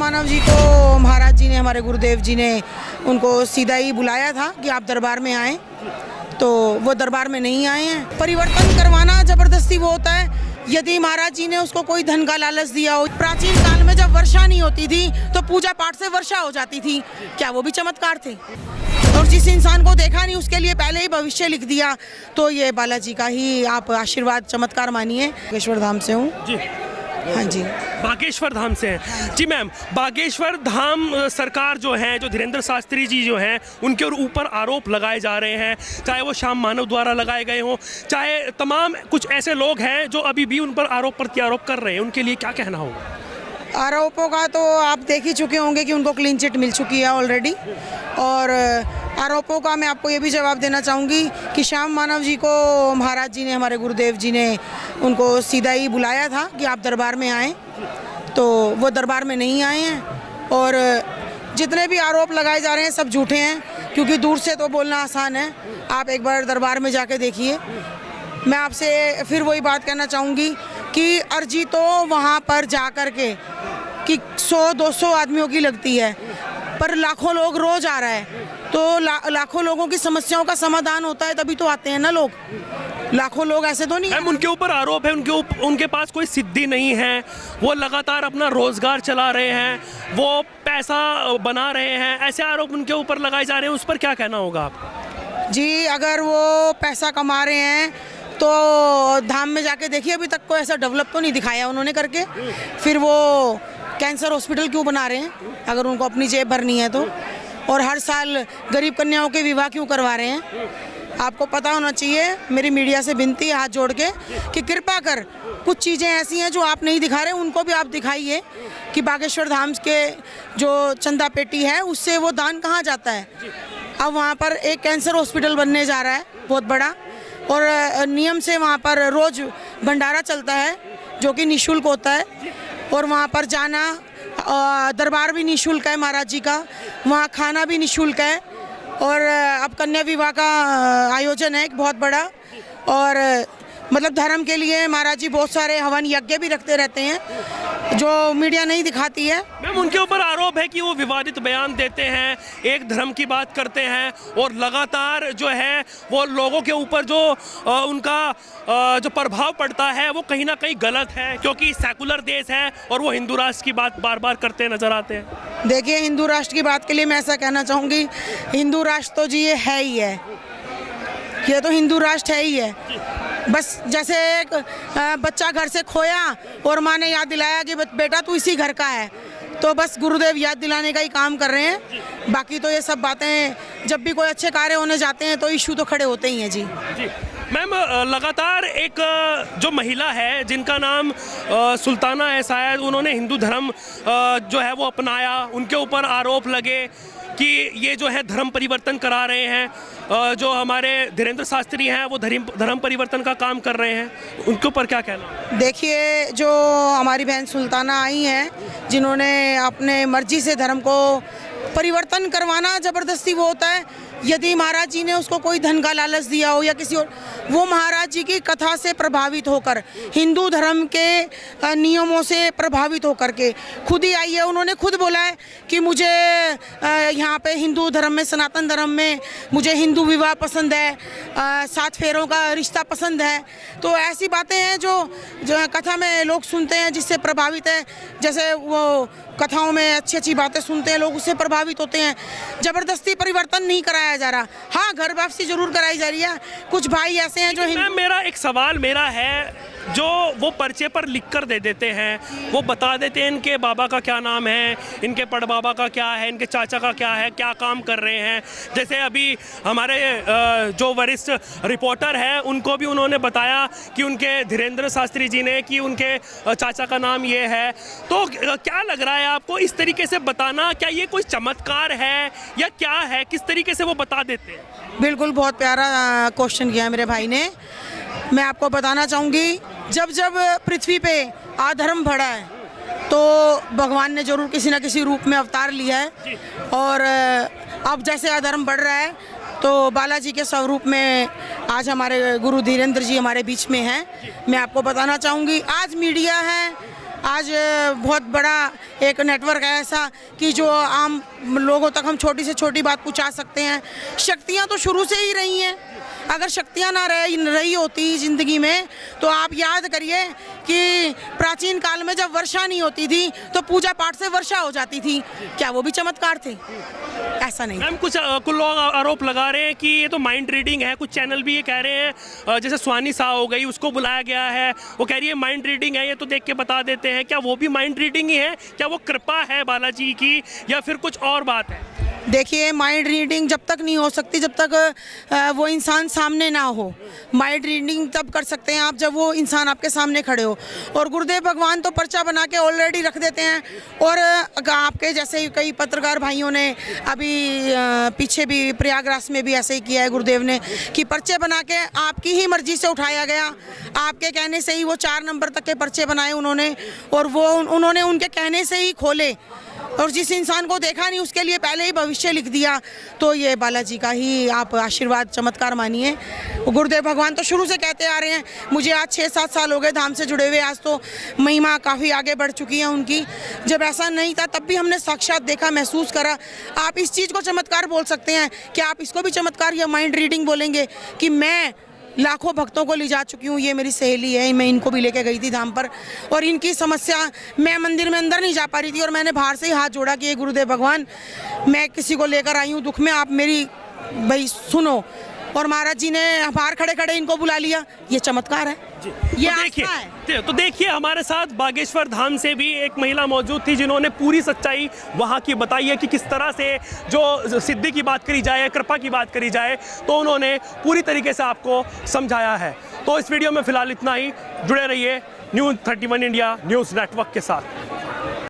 मानव जी को महाराज जी ने, हमारे गुरुदेव जी ने उनको सीधा ही बुलाया था कि आप दरबार में आएँ, तो वो दरबार में नहीं आए हैं। परिवर्तन करवाना ज़बरदस्ती वो होता है यदि महाराज जी ने उसको कोई धन का लालच दिया हो। प्राचीन काल में जब वर्षा नहीं होती थी तो पूजा पाठ से वर्षा हो जाती थी, क्या वो भी चमत्कार थे? और जिस इंसान को देखा नहीं उसके लिए पहले ही भविष्य लिख दिया, तो ये बालाजी का ही आप आशीर्वाद चमत्कार मानिए। बागेश्वर धाम से हूँ जी। हाँ जी, बागेश्वर धाम से हैं जी मैम। बागेश्वर धाम सरकार जो है, जो धीरेन्द्र शास्त्री जी जो हैं, उनके ऊपर आरोप लगाए जा रहे हैं, चाहे वो श्याम मानव द्वारा लगाए गए हों, चाहे तमाम कुछ ऐसे लोग हैं जो अभी भी उन पर आरोप प्रत्यारोप कर रहे हैं, उनके लिए क्या कहना होगा? आरोपों का तो आप देख ही चुके होंगे कि उनको क्लीन चिट मिल चुकी है ऑलरेडी। और आरोपों का मैं आपको ये भी जवाब देना चाहूँगी कि श्याम मानव जी को महाराज जी ने, हमारे गुरुदेव जी ने उनको सीधा ही बुलाया था कि आप दरबार में आएँ, तो वो दरबार में नहीं आए हैं। और जितने भी आरोप लगाए जा रहे हैं सब झूठे हैं, क्योंकि दूर से तो बोलना आसान है, आप एक बार दरबार में जाके देखिए। मैं आपसे फिर वही बात कहना चाहूँगी कि अर्जी तो वहाँ पर जा कर के कि 100-200 आदमियों की लगती है, पर लाखों लोग रोज आ रहा है, तो लाखों लोगों की समस्याओं का समाधान होता है तभी तो आते हैं ना लोग। लाखों लोग ऐसे तो नहीं। मैम, उनके ऊपर आरोप है, उनके पास कोई सिद्धि नहीं है, वो लगातार अपना रोजगार चला रहे हैं, वो पैसा बना रहे हैं, ऐसे आरोप उनके ऊपर लगाए जा रहे हैं, उस पर क्या कहना होगा आप? जी, अगर वो पैसा कमा रहे हैं तो धाम में जाके देखिए, अभी तक कोई ऐसा डेवलप तो नहीं दिखाया उन्होंने करके। फिर वो कैंसर हॉस्पिटल क्यों बना रहे हैं अगर उनको अपनी जेब भरनी है तो? और हर साल गरीब कन्याओं के विवाह क्यों करवा रहे हैं? आपको पता होना चाहिए, मेरी मीडिया से विनती है हाथ जोड़ के कि कृपा कर कुछ चीज़ें ऐसी हैं जो आप नहीं दिखा रहे, उनको भी आप दिखाइए कि बागेश्वर धाम के जो चंदा पेटी है उससे वो दान कहाँ जाता है। अब वहाँ पर एक कैंसर हॉस्पिटल बनने जा रहा है बहुत बड़ा, और नियम से वहाँ पर रोज़ भंडारा चलता है जो कि निःशुल्क होता है, और वहाँ पर जाना, दरबार भी निःशुल्क है महाराज जी का, वहाँ खाना भी निःशुल्क है, और अब कन्या विवाह का आयोजन है एक बहुत बड़ा। और मतलब धर्म के लिए महाराज जी बहुत सारे हवन यज्ञ भी रखते रहते हैं जो मीडिया नहीं दिखाती है। मैम, उनके ऊपर आरोप है कि वो विवादित बयान देते हैं, एक धर्म की बात करते हैं, और लगातार जो है वो लोगों के ऊपर जो उनका जो प्रभाव पड़ता है वो कहीं ना कहीं गलत है, क्योंकि सेकुलर देश है और वो हिंदू राष्ट्र की बात बार बार करते नजर आते हैं। देखिए, हिंदू राष्ट्र की बात के लिए मैं ऐसा कहना चाहूँगी, हिंदू राष्ट्र तो जी ये है ही है, ये तो हिंदू राष्ट्र है ही है। बस जैसे एक बच्चा घर से खोया और माँ ने याद दिलाया कि बेटा तू इसी घर का है, तो बस गुरुदेव याद दिलाने का ही काम कर रहे हैं। बाकी तो ये सब बातें, जब भी कोई अच्छे कार्य होने जाते हैं तो इशू तो खड़े होते ही हैं जी। मैम, लगातार एक जो महिला है जिनका नाम सुल्ताना है शायद, उन्होंने हिंदू धर्म जो है वो अपनाया, उनके ऊपर आरोप लगे कि ये जो है धर्म परिवर्तन करा रहे हैं, जो हमारे धीरेन्द्र शास्त्री हैं वो धर्म परिवर्तन का काम कर रहे हैं, उनके ऊपर क्या कहना? देखिए, जो हमारी बहन सुल्ताना आई हैं जिन्होंने अपने मर्जी से धर्म को परिवर्तन करवाना ज़बरदस्ती वो होता है यदि महाराज जी ने उसको कोई धन का लालच दिया हो या किसी और, वो महाराज जी की कथा से प्रभावित होकर, हिंदू धर्म के नियमों से प्रभावित होकर के खुद ही आई है। उन्होंने खुद बोला है कि मुझे यहाँ पे हिंदू धर्म में, सनातन धर्म में मुझे हिंदू विवाह पसंद है, 7 फेरों का रिश्ता पसंद है। तो ऐसी बातें हैं जो कथा में लोग सुनते हैं जिससे प्रभावित है, जैसे वो कथाओं में अच्छी अच्छी बातें सुनते हैं लोग, उससे प्रभावित होते हैं। ज़बरदस्ती परिवर्तन नहीं कराया जा रहा, हाँ घर वापसी जरूर कराई जा रही है। कुछ भाई ऐसे हैं जो मेरा एक सवाल है, जो वो पर्चे पर लिख कर दे देते हैं, वो बता देते हैं इनके बाबा का क्या नाम है, इनके पड़बाबा का क्या है, इनके चाचा का क्या है, क्या काम कर रहे हैं। जैसे अभी हमारे जो वरिष्ठ रिपोर्टर हैं उनको भी उन्होंने बताया कि उनके धीरेन्द्र शास्त्री जी ने कि उनके चाचा का नाम ये है। तो क्या लग रहा है आपको इस तरीके से बताना, क्या ये कोई चमत्कार है या क्या है, किस तरीके से वो बता देते हैं? बिल्कुल, बहुत प्यारा क्वेश्चन किया मेरे भाई ने। मैं आपको बताना चाहूँगी, जब जब पृथ्वी पे अधर्म बढ़ा है तो भगवान ने जरूर किसी न किसी रूप में अवतार लिया है, और अब जैसे अधर्म बढ़ रहा है तो बालाजी के स्वरूप में आज हमारे गुरु धीरेन्द्र जी हमारे बीच में हैं। मैं आपको बताना चाहूँगी, आज मीडिया है, आज बहुत बड़ा एक नेटवर्क है ऐसा कि जो आम लोगों तक हम छोटी से छोटी बात पहुंचा सकते हैं। शक्तियां तो शुरू से ही रही हैं। अगर शक्तियां ना रही होती ज़िंदगी में तो आप याद करिए कि प्राचीन काल में जब वर्षा नहीं होती थी तो पूजा पाठ से वर्षा हो जाती थी। क्या वो भी चमत्कार थे? ऐसा नहीं। मैम कुछ लोग आरोप लगा रहे हैं कि ये तो माइंड रीडिंग है। कुछ चैनल भी ये कह रहे हैं, जैसे सुहानी शाह हो गई, उसको बुलाया गया है, वो कह रही है माइंड रीडिंग है, ये तो देख के बता देते हैं। क्या वो भी माइंड रीडिंग ही है? क्या वो कृपा है बालाजी की या फिर कुछ और बात है? देखिए, माइंड रीडिंग जब तक नहीं हो सकती जब तक वो इंसान सामने ना हो। माइंड रीडिंग तब कर सकते हैं आप जब वो इंसान आपके सामने खड़े हो। और गुरुदेव भगवान तो पर्चा बना के ऑलरेडी रख देते हैं। और आपके जैसे कई पत्रकार भाइयों ने अभी पीछे भी प्रयागराज में भी ऐसे ही किया है गुरुदेव ने, कि पर्चे बना के आपकी ही मर्जी से उठाया गया, आपके कहने से ही वो 4 नंबर तक के पर्चे बनाए उन्होंने, और वो उन्होंने उनके कहने से ही खोले। और जिस इंसान को देखा नहीं उसके लिए पहले ही भविष्य लिख दिया। तो ये बालाजी का ही आप आशीर्वाद, चमत्कार मानिए। गुरुदेव भगवान तो शुरू से कहते आ रहे हैं। मुझे आज 6-7 साल हो गए धाम से जुड़े हुए। आज तो महिमा काफ़ी आगे बढ़ चुकी है उनकी। जब ऐसा नहीं था तब भी हमने साक्षात देखा, महसूस करा। आप इस चीज़ को चमत्कार बोल सकते हैं, क्या आप इसको भी चमत्कार या माइंड रीडिंग बोलेंगे? कि मैं लाखों भक्तों को ले जा चुकी हूँ। ये मेरी सहेली है, मैं इनको भी लेके गई थी धाम पर, और इनकी समस्या, मैं मंदिर में अंदर नहीं जा पा रही थी और मैंने बाहर से ही हाथ जोड़ा कि ये गुरुदेव भगवान, मैं किसी को लेकर आई हूँ दुख में, आप मेरी भाई सुनो। और महाराज जी ने बाहर खड़े खड़े इनको बुला लिया। ये चमत्कार है जी। ये तो देखिए हमारे साथ बागेश्वर धाम से भी एक महिला मौजूद थी जिन्होंने पूरी सच्चाई वहाँ की बताई है कि किस तरह से जो सिद्धि की बात करी जाए, कृपा की बात करी जाए, तो उन्होंने पूरी तरीके से आपको समझाया है। तो इस वीडियो में फिलहाल इतना ही। जुड़े रहिए News 31 इंडिया न्यूज़ नेटवर्क के साथ।